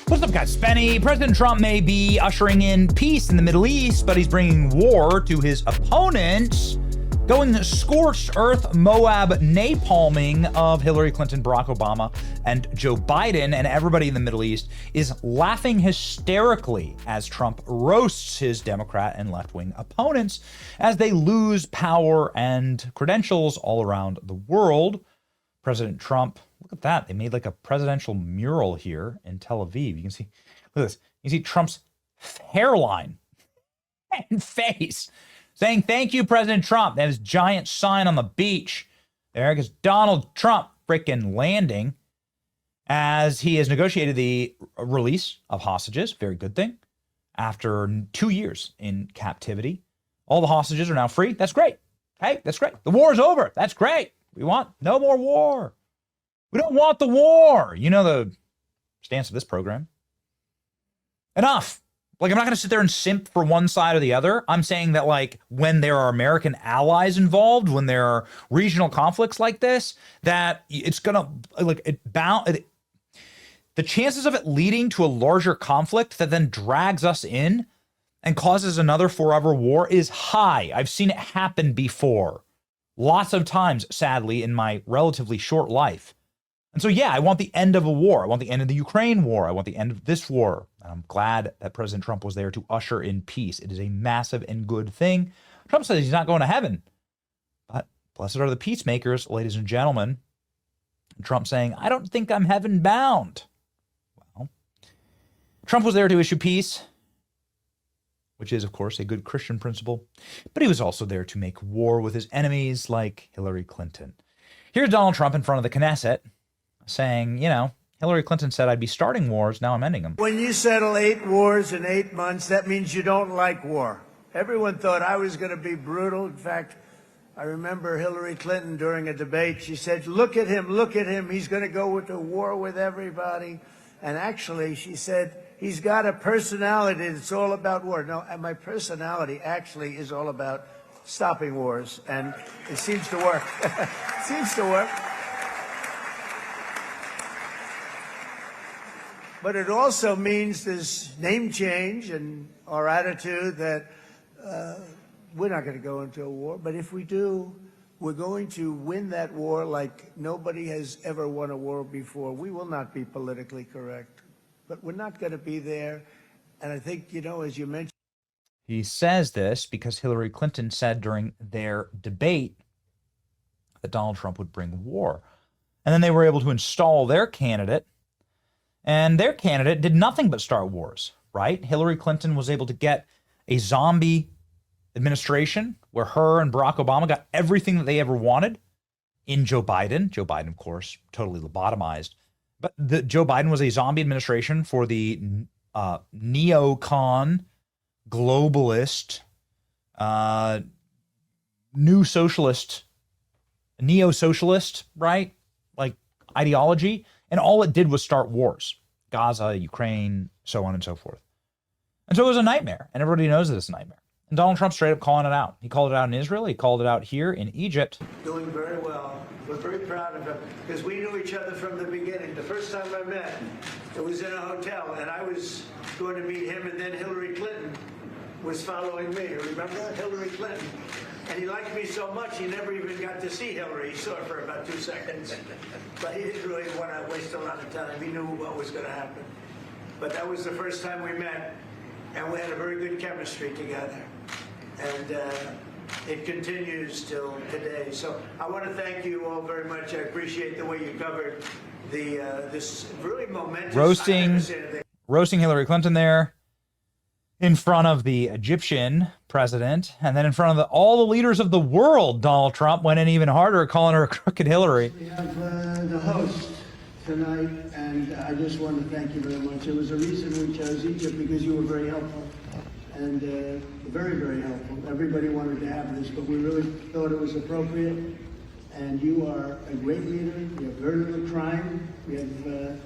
What's up, guys? Spenny. President Trump may be ushering in peace in the Middle East, but he's bringing war to his opponents, going scorched earth Moab napalming of Hillary Clinton, Barack Obama, and Joe Biden, and everybody in the Middle East is laughing hysterically as Trump roasts his Democrat and left-wing opponents as they lose power and credentials all around the world. President Trump, look at that. They made like a presidential mural here in Tel Aviv. You can see, look at this. You see Trump's hairline and face saying, "Thank you, President Trump." They have his giant sign on the beach. There goes Donald Trump frickin' landing as he has negotiated the release of hostages. Very good thing. After 2 years in captivity, all the hostages are now free. That's great. Hey, that's great. The war is over. That's great. We want no more war. We don't want the war. You know the stance of this program. Enough. Like, I'm not going to sit there and simp for one side or the other. I'm saying that, like, when there are American allies involved, when there are regional conflicts like this, that it's going to, like, the chances of it leading to a larger conflict that then drags us in and causes another forever war is high. I've seen it happen before. Lots of times, sadly, in my relatively short life. And so, yeah, I want the end of a war. I want the end of the Ukraine war. I want the end of this war. And I'm glad that President Trump was there to usher in peace. It is a massive and good thing. Trump says he's not going to heaven. But blessed are the peacemakers, ladies and gentlemen. And Trump saying, "I don't think I'm heaven bound." Well, Trump was there to issue peace, which is, of course, a good Christian principle. But he was also there to make war with his enemies like Hillary Clinton. Here's Donald Trump in front of the Knesset saying, you know, Hillary Clinton said I'd be starting wars, now I'm ending them. When you settle 8 wars in 8 months, that means you don't like war. Everyone thought I was going to be brutal. In fact, I remember Hillary Clinton during a debate, she said, look at him, he's going to go to war with everybody. And actually, she said, he's got a personality that's all about war. No, and my personality actually is all about stopping wars, and it seems to work. It seems to work. But it also means this name change and our attitude that we're not going to go into a war. But if we do, we're going to win that war like nobody has ever won a war before. We will not be politically correct, but we're not going to be there. And I think, you know, as you mentioned, he says this because Hillary Clinton said during their debate that Donald Trump would bring war. And then they were able to install their candidate. And their candidate did nothing but start wars, right? Hillary Clinton was able to get a zombie administration where her and Barack Obama got everything that they ever wanted in Joe Biden. Joe Biden, of course, totally lobotomized. But Joe Biden was a zombie administration for the neocon, globalist, new socialist, neo-socialist, right? Like ideology. And all it did was start wars. Gaza, Ukraine, so on and so forth. And so it was a nightmare. And everybody knows that it's a nightmare. And Donald Trump straight up calling it out. He called it out in Israel. He called it out here in Egypt. Doing very well. We're very proud of him because we knew each other from the beginning. The first time I met, it was in a hotel, and I was going to meet him, and then Hillary Clinton was following me. Remember Hillary Clinton? And he liked me so much, he never even got to see Hillary. He saw her for about 2 seconds. But he didn't really want to waste a lot of time. He knew what was going to happen. But that was the first time we met, and we had a very good chemistry together. And it continues till today. So I want to thank you all very much. I appreciate the way you covered this really momentous... Roasting Hillary Clinton there, in front of the Egyptian president, and then in front of all the leaders of the world. Donald Trump went in even harder, calling her a crooked Hillary. We have the host tonight, and I just want to thank you very much. It was a reason we chose Egypt, because you were very helpful, and very, very helpful. Everybody wanted to have this, but we really thought it was appropriate, and you are a great leader. We have very little crime. We have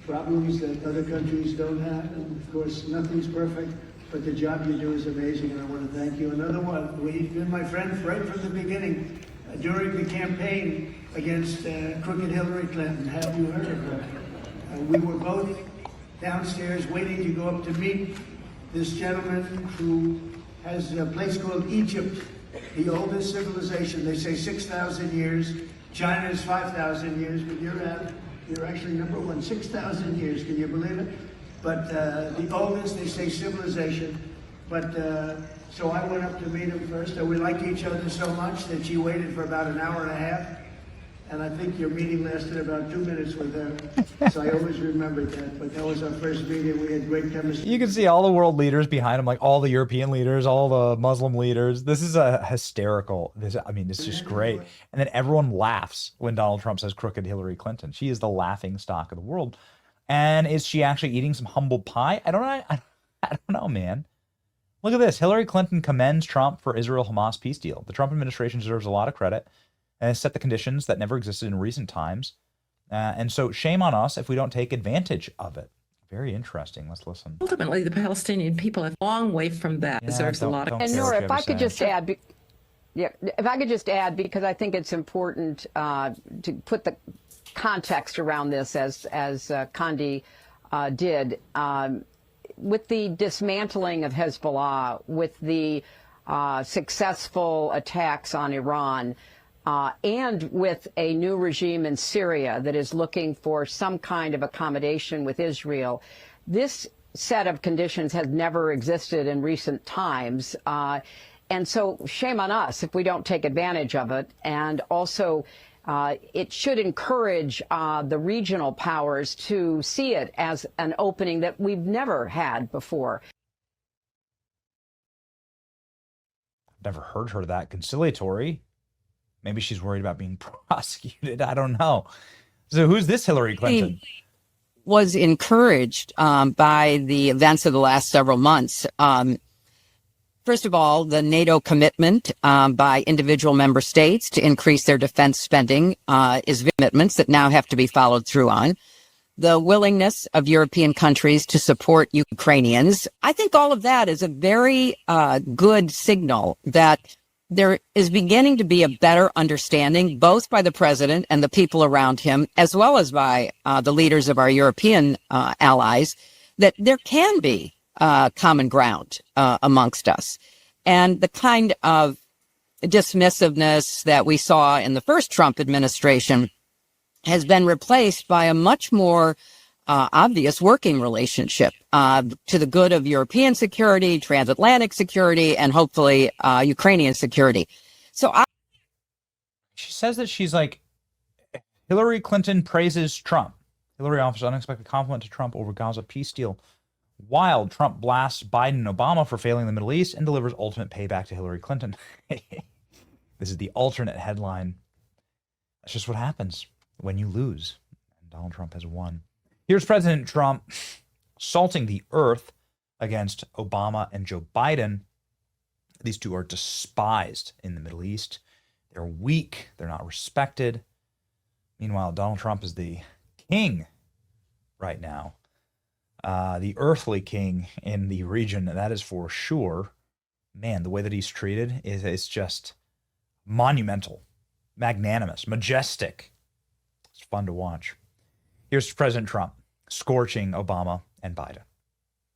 problems that other countries don't have, and of course, nothing's perfect. But the job you do is amazing, and I want to thank you. Another one, you've been my friend right from the beginning, during the campaign against crooked Hillary Clinton. Have you heard of her? We were both downstairs waiting to go up to meet this gentleman who has a place called Egypt, the oldest civilization. They say 6,000 years. China is 5,000 years, but you're actually number one, 6,000 years. Can you believe it? But the oldest, they say, civilization. But so I went up to meet him first, and we liked each other so much that she waited for about an hour and a half. And I think your meeting lasted about 2 minutes with her. So I always remembered that. But that was our first meeting. We had great chemistry. You can see all the world leaders behind him, like all the European leaders, all the Muslim leaders. This is a hysterical. This is just great. And then everyone laughs when Donald Trump says crooked Hillary Clinton. She is the laughing stock of the world. And is she actually eating some humble pie? I don't know, man. Look at this. Hillary Clinton commends Trump for Israel-Hamas peace deal. The Trump administration deserves a lot of credit and has set the conditions that never existed in recent times. And so shame on us if we don't take advantage of it. Very interesting. Let's listen. Ultimately, the Palestinian people are a long way from that. Yeah, Deserves a lot of. And Nora, if I could just add, if I could just add, because I think it's important to put the context around this, as Condi did, with the dismantling of Hezbollah, with the successful attacks on Iran, and with a new regime in Syria that is looking for some kind of accommodation with Israel, this set of conditions has never existed in recent times. And so shame on us if we don't take advantage of it. And also, it should encourage the regional powers to see it as an opening that we've never had before. Never heard her that conciliatory. Maybe she's worried about being prosecuted. I don't know. So who's this Hillary Clinton? She was encouraged by the events of the last several months. First of all, the NATO commitment by individual member states to increase their defense spending is commitments that now have to be followed through on. The willingness of European countries to support Ukrainians. I think all of that is a very good signal that there is beginning to be a better understanding, both by the president and the people around him, as well as by the leaders of our European allies, that there can be common ground amongst us. And the kind of dismissiveness that we saw in the first Trump administration has been replaced by a much more obvious working relationship to the good of European security, transatlantic security, and hopefully Ukrainian security. So she says that she's like, Hillary Clinton praises Trump. Hillary offers unexpected compliment to Trump over Gaza peace deal. While Trump blasts Biden and Obama for failing the Middle East and delivers ultimate payback to Hillary Clinton. This is the alternate headline. That's just what happens when you lose. And Donald Trump has won. Here's President Trump salting the earth against Obama and Joe Biden. These two are despised in the Middle East. They're weak. They're not respected. Meanwhile, Donald Trump is the king right now. The earthly king in the region, that is for sure. Man, the way that he's treated is just monumental, magnanimous, majestic. It's fun to watch. Here's President Trump scorching Obama and Biden.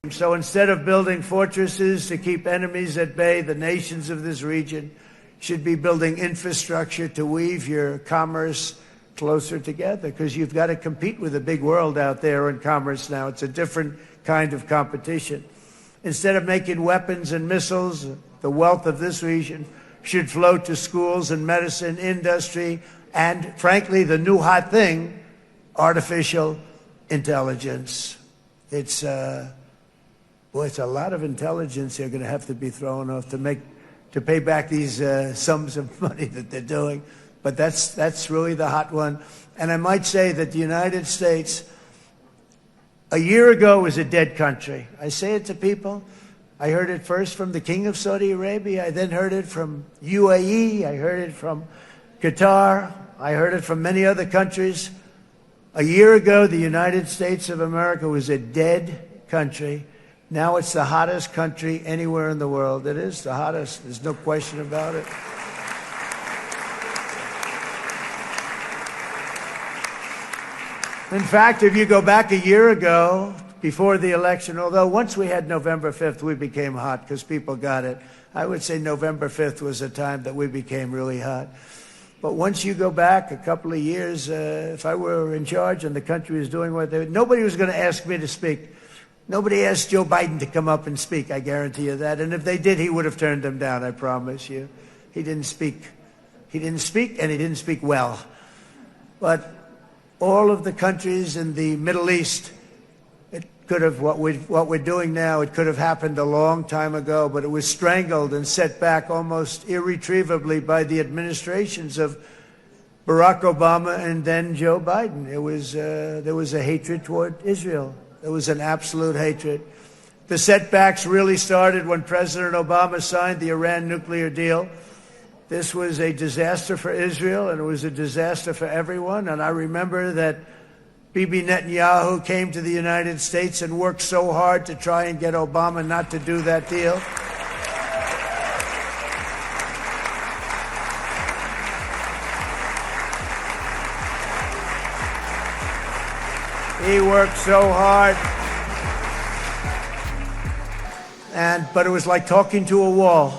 So instead of building fortresses to keep enemies at bay, the nations of this region should be building infrastructure to weave your commerce closer together, because you've got to compete with the big world out there in commerce now. It's a different kind of competition. Instead of making weapons and missiles, the wealth of this region should flow to schools and medicine, industry, and frankly, the new hot thing, artificial intelligence. It's a lot of intelligence they're going to have to be thrown off to pay back these sums of money that they're doing. But that's really the hot one. And I might say that the United States, a year ago, was a dead country. I say it to people. I heard it first from the King of Saudi Arabia. I then heard it from UAE. I heard it from Qatar. I heard it from many other countries. A year ago, the United States of America was a dead country. Now it's the hottest country anywhere in the world. It is the hottest. There's no question about it. In fact, if you go back a year ago, before the election, although once we had November 5th, we became hot because people got it. I would say November 5th was a time that we became really hot. But once you go back a couple of years, if I were in charge and the country was doing what they were, nobody was going to ask me to speak. Nobody asked Joe Biden to come up and speak, I guarantee you that. And if they did, he would have turned them down, I promise you. He didn't speak. He didn't speak, and he didn't speak well. But all of the countries in the Middle East, it could have, what we're doing now, it could have happened a long time ago, but it was strangled and set back almost irretrievably by the administrations of Barack Obama and then Joe Biden. There was a hatred toward Israel. There was an absolute hatred. The setbacks really started when President Obama signed the Iran nuclear deal. This was a disaster for Israel, and it was a disaster for everyone. And I remember that Bibi Netanyahu came to the United States and worked so hard to try and get Obama not to do that deal. He worked so hard. But it was like talking to a wall.